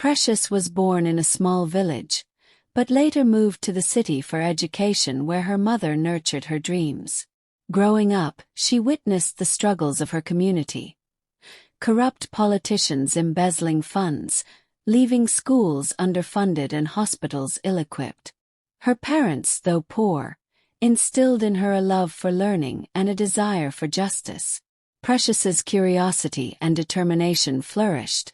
Precious was born in a small village, but later moved to the city for education where her mother nurtured her dreams. Growing up, she witnessed the struggles of her community. Corrupt politicians embezzling funds, leaving schools underfunded and hospitals ill-equipped. Her parents, though poor, instilled in her a love for learning and a desire for justice. Precious's curiosity and determination flourished,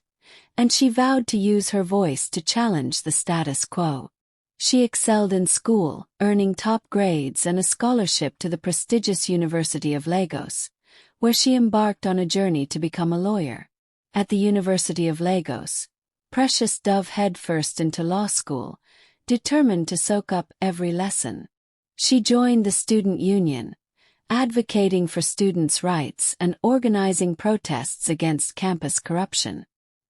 and she vowed to use her voice to challenge the status quo. She excelled in school, earning top grades and a scholarship to the prestigious University of Lagos, where she embarked on a journey to become a lawyer. At the University of Lagos, Precious dove headfirst into law school, determined to soak up every lesson. She joined the student union, advocating for students' rights and organizing protests against campus corruption.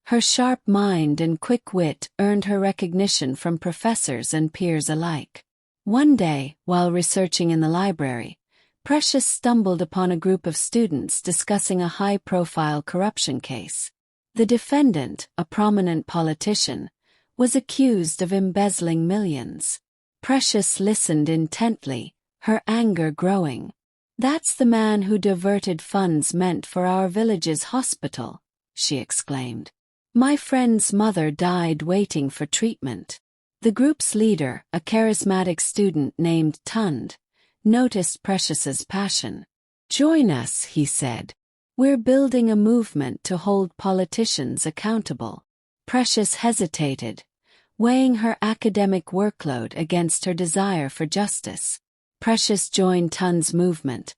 Her sharp mind and quick wit earned her recognition from professors and peers alike. One day, while researching in the library, Precious stumbled upon a group of students discussing a high-profile corruption case. The defendant, a prominent politician, was accused of embezzling millions. Precious listened intently, her anger growing. "That's the man who diverted funds meant for our village's hospital," she exclaimed. "My friend's mother died waiting for treatment." The group's leader, a charismatic student named Tund, noticed Precious's passion. "Join us," he said. "We're building a movement to hold politicians accountable." Precious hesitated, weighing her academic workload against her desire for justice. Precious joined Tund's movement,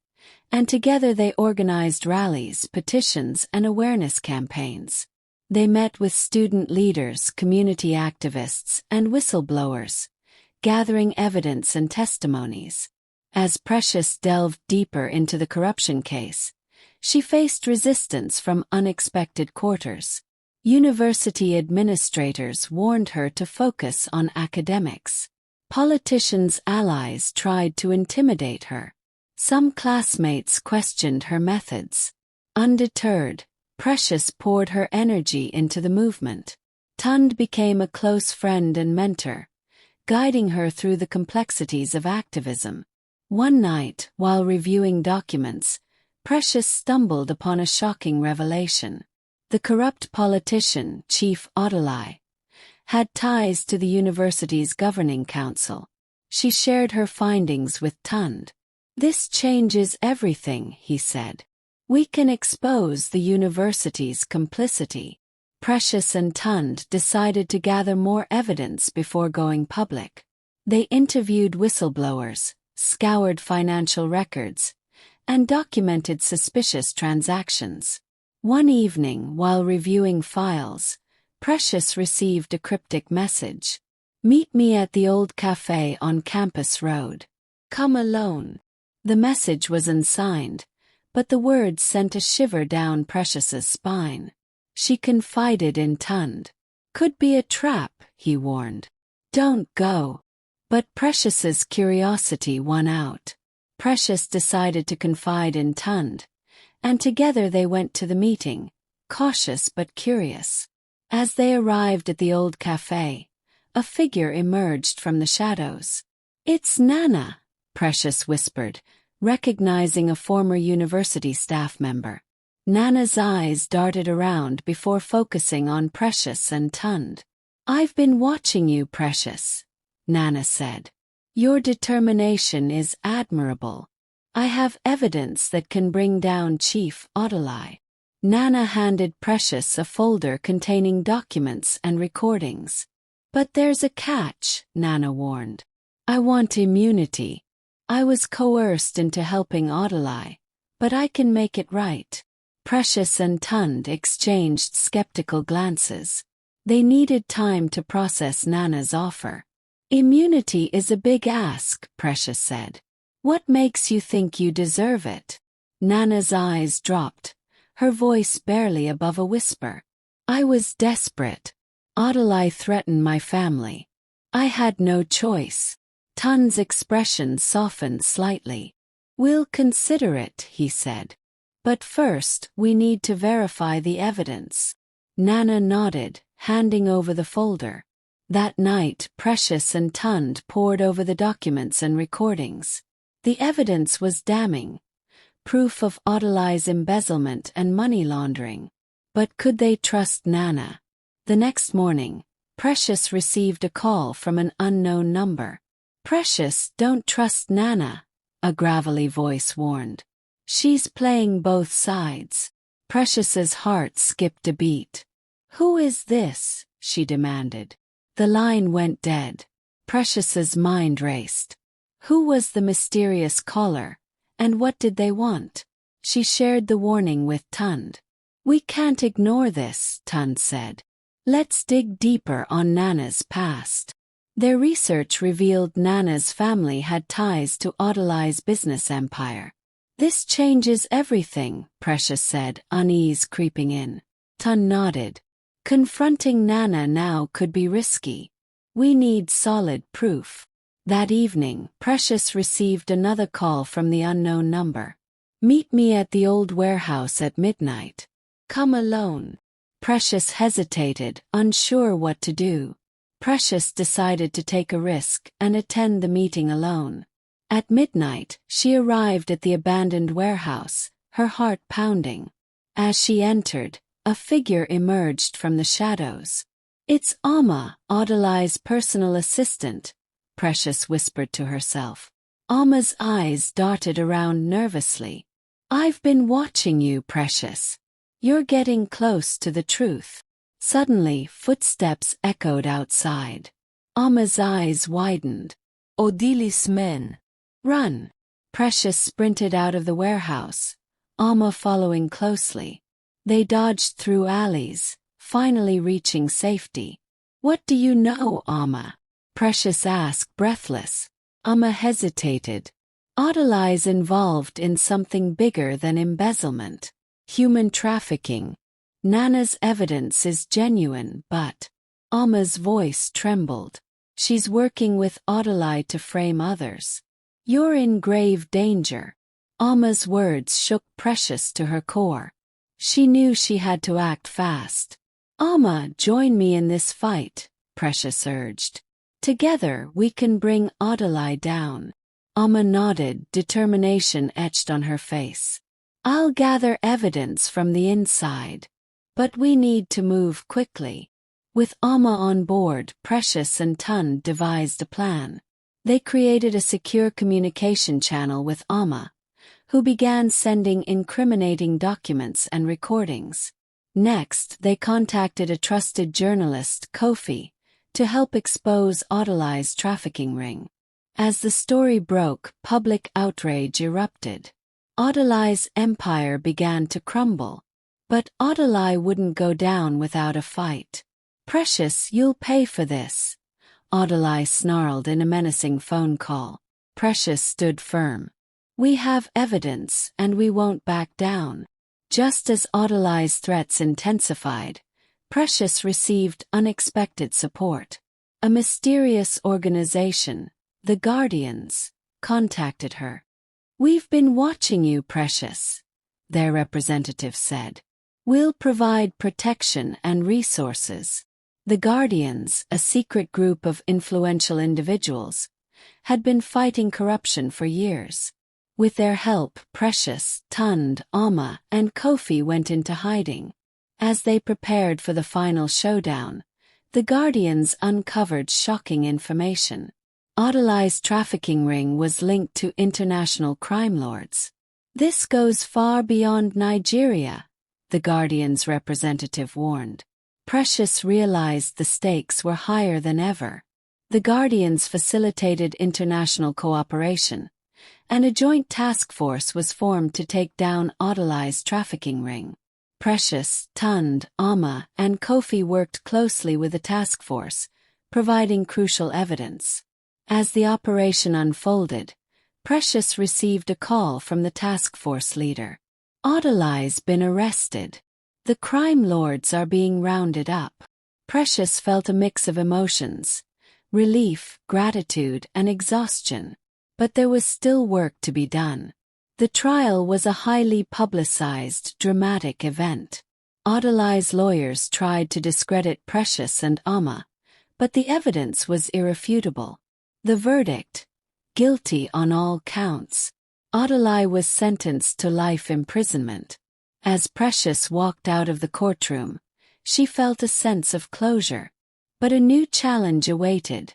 and together they organized rallies, petitions, and awareness campaigns. They met with student leaders, community activists, and whistleblowers, gathering evidence and testimonies. As Precious delved deeper into the corruption case, she faced resistance from unexpected quarters. University administrators warned her to focus on academics. Politicians' allies tried to intimidate her. Some classmates questioned her methods. Undeterred, Precious poured her energy into the movement. Tund became a close friend and mentor, guiding her through the complexities of activism. One night, while reviewing documents, Precious stumbled upon a shocking revelation. The corrupt politician, Chief Adeleke, had ties to the university's governing council. She shared her findings with Tund. "This changes everything," he said. "We can expose the university's complicity." Precious and Tund decided to gather more evidence before going public. They interviewed whistleblowers, scoured financial records, and documented suspicious transactions. One evening, while reviewing files, Precious received a cryptic message. "Meet me at the old cafe on Campus Road. Come alone." The message was unsigned, but the words sent a shiver down Precious's spine. She confided in Tund. "Could be a trap," he warned. "Don't go." But Precious's curiosity won out. Precious decided to confide in Tund, and together they went to the meeting, cautious but curious. As they arrived at the old cafe, a figure emerged from the shadows. "It's Nana," Precious whispered, recognizing a former university staff member. Nana's eyes darted around before focusing on Precious and Tund. "I've been watching you, Precious," Nana said. "Your determination is admirable. I have evidence that can bring down Chief Adeleke." Nana handed Precious a folder containing documents and recordings. "But there's a catch," Nana warned. "I want immunity. I was coerced into helping Adeleke, but I can make it right." Precious and Tund exchanged skeptical glances. They needed time to process Nana's offer. "Immunity is a big ask," Precious said. "What makes you think you deserve it?" Nana's eyes dropped, her voice barely above a whisper. "I was desperate. Adeleke threatened my family. I had no choice." Tund's expression softened slightly. "We'll consider it," he said. "But first, we need to verify the evidence." Nana nodded, handing over the folder. That night, Precious and Tund pored over the documents and recordings. The evidence was damning. Proof of Adeleke's embezzlement and money laundering. But could they trust Nana? The next morning, Precious received a call from an unknown number. "Precious, don't trust Nana," a gravelly voice warned. "She's playing both sides." Precious's heart skipped a beat. "Who is this?" she demanded. The line went dead. Precious's mind raced. Who was the mysterious caller, and what did they want? She shared the warning with Tund. "We can't ignore this," Tund said. "Let's dig deeper on Nana's past." Their research revealed Nana's family had ties to Adeleke's business empire. "This changes everything," Precious said, unease creeping in. Tund nodded. "Confronting Nana now could be risky. We need solid proof." That evening, Precious received another call from the unknown number. "Meet me at the old warehouse at midnight. Come alone." Precious hesitated, unsure what to do. Precious decided to take a risk and attend the meeting alone. At midnight, she arrived at the abandoned warehouse, her heart pounding. As she entered, a figure emerged from the shadows. "It's Amma, Adeleke's personal assistant," Precious whispered to herself. Amma's eyes darted around nervously. "I've been watching you, Precious. You're getting close to the truth." Suddenly, footsteps echoed outside. Amma's eyes widened. "Odili's men. Run!" Precious sprinted out of the warehouse, Amma following closely. They dodged through alleys, finally reaching safety. "What do you know, Amma?" Precious asked, breathless. Amma hesitated. "Adeleke's involved in something bigger than embezzlement. Human trafficking. Nana's evidence is genuine, but..." Amma's voice trembled. "She's working with Adeleke to frame others. You're in grave danger." Amma's words shook Precious to her core. She knew she had to act fast. "Amma, join me in this fight," Precious urged. "Together we can bring Adeleke down." Amma nodded, determination etched on her face. "I'll gather evidence from the inside. But we need to move quickly." With Amma on board, Precious and Tund devised a plan. They created a secure communication channel with Amma, who began sending incriminating documents and recordings. Next, they contacted a trusted journalist, Kofi, to help expose Adeleke's trafficking ring. As the story broke, public outrage erupted. Adeleke's empire began to crumble. But Adeleke wouldn't go down without a fight. "Precious, you'll pay for this," Adeleke snarled in a menacing phone call. Precious stood firm. "We have evidence, and we won't back down." Just as Adeleke's threats intensified, Precious received unexpected support. A mysterious organization, the Guardians, contacted her. "We've been watching you, Precious," their representative said. "We'll provide protection and resources." The Guardians, a secret group of influential individuals, had been fighting corruption for years. With their help, Precious, Tund, Amma, and Kofi went into hiding. As they prepared for the final showdown, the Guardians uncovered shocking information. Adeleke's trafficking ring was linked to international crime lords. "This goes far beyond Nigeria," the Guardians' representative warned. Precious realized the stakes were higher than ever. The Guardians facilitated international cooperation, and a joint task force was formed to take down Adeleke's trafficking ring. Precious, Tund, Amma, and Kofi worked closely with the task force, providing crucial evidence. As the operation unfolded, Precious received a call from the task force leader. "Adeleke's been arrested. The crime lords are being rounded up." Precious felt a mix of emotions: relief, gratitude, and exhaustion. But there was still work to be done. The trial was a highly publicized, dramatic event. Adeleke's lawyers tried to discredit Precious and Amma, but the evidence was irrefutable. The verdict: guilty on all counts. Adeleke was sentenced to life imprisonment. As Precious walked out of the courtroom, she felt a sense of closure. But a new challenge awaited: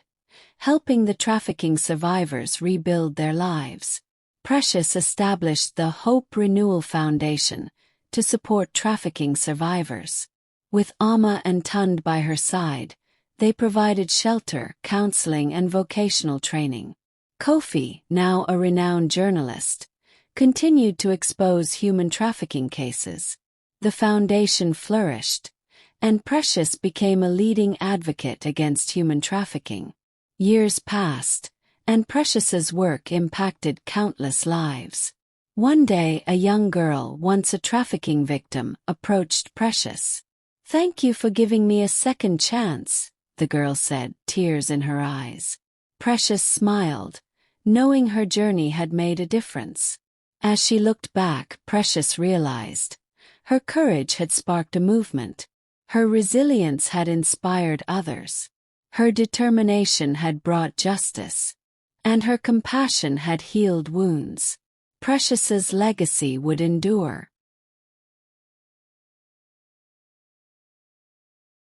helping the trafficking survivors rebuild their lives. Precious established the Hope Renewal Foundation to support trafficking survivors. With Amma and Tund by her side, they provided shelter, counseling, and vocational training. Kofi, now a renowned journalist, continued to expose human trafficking cases. The foundation flourished, and Precious became a leading advocate against human trafficking. Years passed, and Precious's work impacted countless lives. One day, a young girl, once a trafficking victim, approached Precious. "Thank you for giving me a second chance," the girl said, tears in her eyes. Precious smiled, knowing her journey had made a difference. As she looked back, Precious realized her courage had sparked a movement. Her resilience had inspired others. Her determination had brought justice. And her compassion had healed wounds. Precious's legacy would endure.